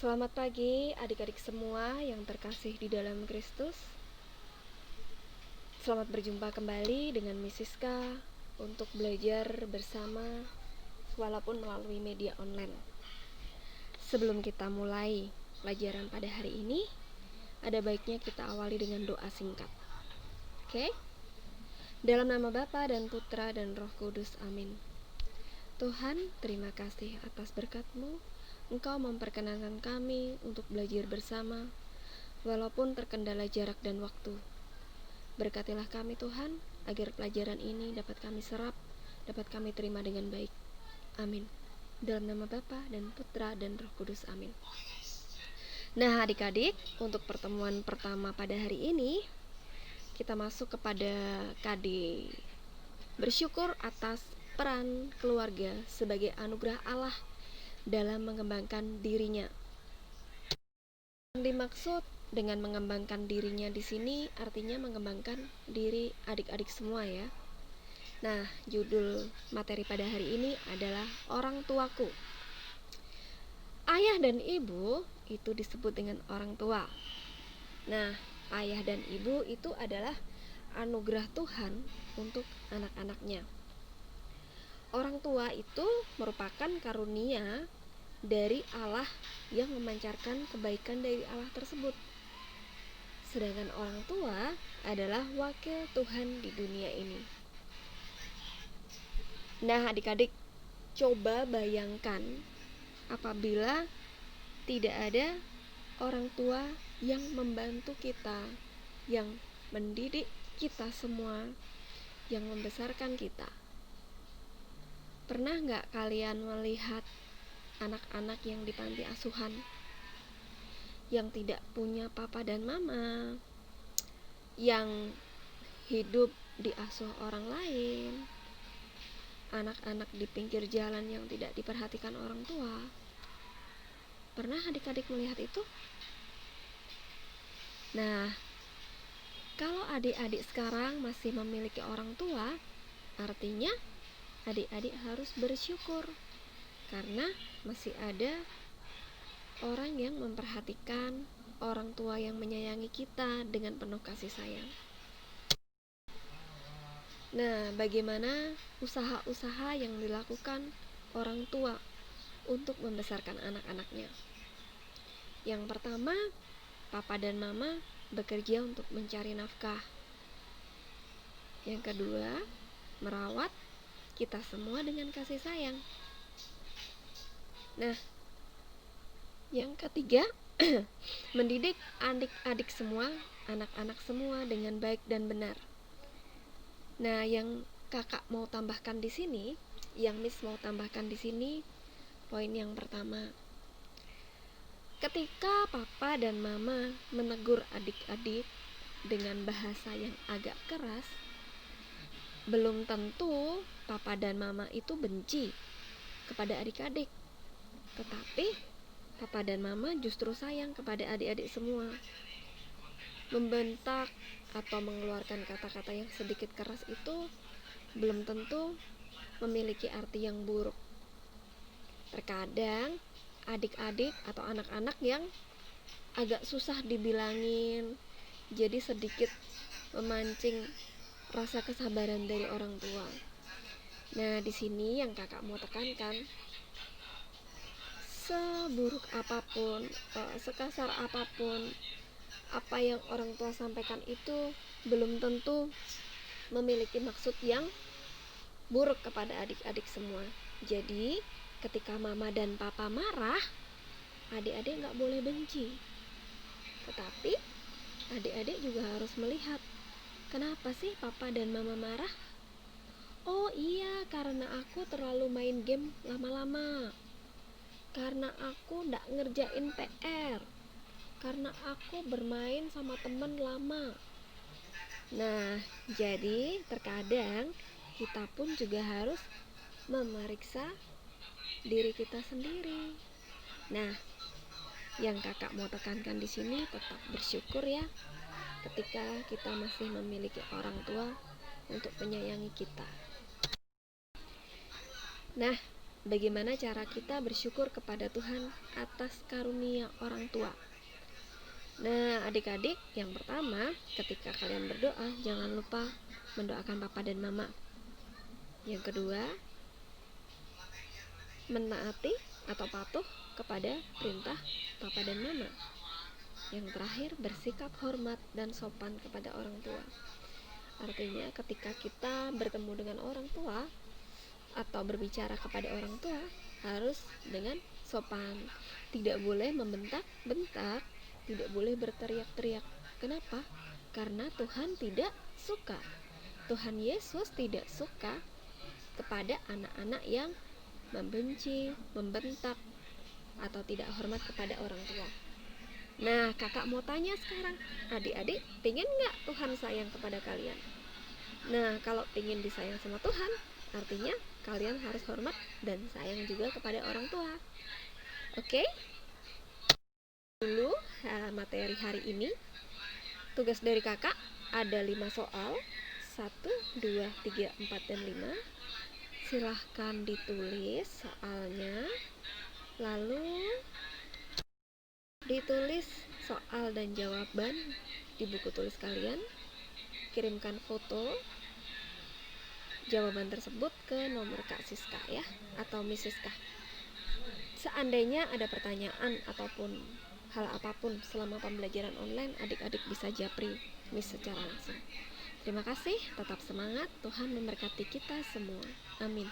Selamat pagi adik-adik semua yang terkasih di dalam Kristus. Selamat berjumpa kembali dengan Miss Siska untuk belajar bersama walaupun melalui media online. Sebelum kita mulai pelajaran pada hari ini, ada baiknya kita awali dengan doa singkat. Oke? Dalam nama Bapa dan Putra dan Roh Kudus, amin. Tuhan, terima kasih atas berkat-Mu. Engkau memperkenankan kami untuk belajar bersama, walaupun terkendala jarak dan waktu. Berkatilah kami Tuhan, agar pelajaran ini dapat kami serap, dapat kami terima dengan baik. Amin. Dalam nama Bapa dan Putra dan Roh Kudus, amin. Nah adik-adik, untuk pertemuan pertama pada hari ini, kita masuk kepada KD. Bersyukur atas peran keluarga sebagai anugerah Allah dalam mengembangkan dirinya. Yang dimaksud dengan mengembangkan dirinya di sini artinya mengembangkan diri adik-adik semua ya. Nah, judul materi pada hari ini adalah orang tuaku. Ayah dan ibu itu disebut dengan orang tua. Nah, ayah dan ibu itu adalah anugerah Tuhan untuk anak-anaknya. Orang tua itu merupakan karunia dari Allah yang memancarkan kebaikan dari Allah tersebut. Sedangkan orang tua adalah wakil Tuhan di dunia ini. Nah, adik-adik, coba bayangkan apabila tidak ada orang tua yang membantu kita, yang mendidik kita semua, yang membesarkan kita. Pernah nggak kalian melihat anak-anak yang di panti asuhan yang tidak punya papa dan mama, yang hidup diasuh orang lain, anak-anak di pinggir jalan yang tidak diperhatikan orang tua? Pernah adik-adik melihat itu? Nah, kalau adik-adik sekarang masih memiliki orang tua, artinya adik-adik harus bersyukur karena masih ada orang yang memperhatikan, orang tua yang menyayangi kita dengan penuh kasih sayang. Nah, bagaimana usaha-usaha yang dilakukan orang tua untuk membesarkan anak-anaknya? Yang pertama, papa dan mama bekerja untuk mencari nafkah. Yang kedua, merawat kita semua dengan kasih sayang. Nah, yang ketiga, mendidik adik-adik semua, anak-anak semua dengan baik dan benar. Nah, yang kakak mau tambahkan di sini, yang Miss mau tambahkan di sini, poin yang pertama. Ketika papa dan mama menegur adik-adik dengan bahasa yang agak keras, belum tentu papa dan mama itu benci kepada adik-adik, tetapi papa dan mama justru sayang kepada adik-adik semua. Membentak atau mengeluarkan kata-kata yang sedikit keras itu belum tentu memiliki arti yang buruk. Terkadang adik-adik atau anak-anak yang agak susah dibilangin, jadi sedikit memancing rasa kesabaran dari orang tua. Nah, di sini yang kakak mau tekankan, seburuk apapun, sekasar apapun, apa yang orang tua sampaikan itu belum tentu memiliki maksud yang buruk kepada adik-adik semua. Jadi, ketika mama dan papa marah, adik-adik gak boleh benci. Tetapi, adik-adik juga harus melihat, kenapa sih papa dan mama marah? Oh iya, karena aku terlalu main game lama-lama, karena aku gak ngerjain PR, karena aku bermain sama temen lama. Nah, jadi terkadang kita pun juga harus memeriksa diri kita sendiri. Nah, yang kakak mau tekankan di sini, tetap bersyukur ya ketika kita masih memiliki orang tua untuk menyayangi kita. Nah, bagaimana cara kita bersyukur kepada Tuhan atas karunia orang tua. Nah, adik-adik, yang pertama, ketika kalian berdoa, jangan lupa mendoakan papa dan mama. Yang kedua, menaati atau patuh kepada perintah papa dan mama. Yang terakhir, bersikap hormat dan sopan kepada orang tua. Artinya, ketika kita bertemu dengan orang tua atau berbicara kepada orang tua, harus dengan sopan. Tidak boleh membentak-bentak, tidak boleh berteriak-teriak. Kenapa? Karena Tuhan tidak suka. Tuhan Yesus tidak suka kepada anak-anak yang membenci, membentak, atau tidak hormat kepada orang tua. Nah, kakak mau tanya sekarang, adik-adik pengen gak Tuhan sayang kepada kalian? Nah, kalau pengen disayang sama Tuhan, artinya kalian harus hormat dan sayang juga kepada orang tua. Oke? Dulu materi hari ini, tugas dari kakak ada 5 soal, 1, 2, 3, 4, dan 5. Silahkan ditulis soalnya, lalu ditulis soal dan jawaban di buku tulis kalian. Kirimkan foto jawaban tersebut ke nomor Kak Siska ya, atau Miss Siska. Seandainya ada pertanyaan ataupun hal apapun selama pembelajaran online, adik-adik bisa japri Miss secara langsung. Terima kasih, tetap semangat, Tuhan memberkati kita semua. Amin.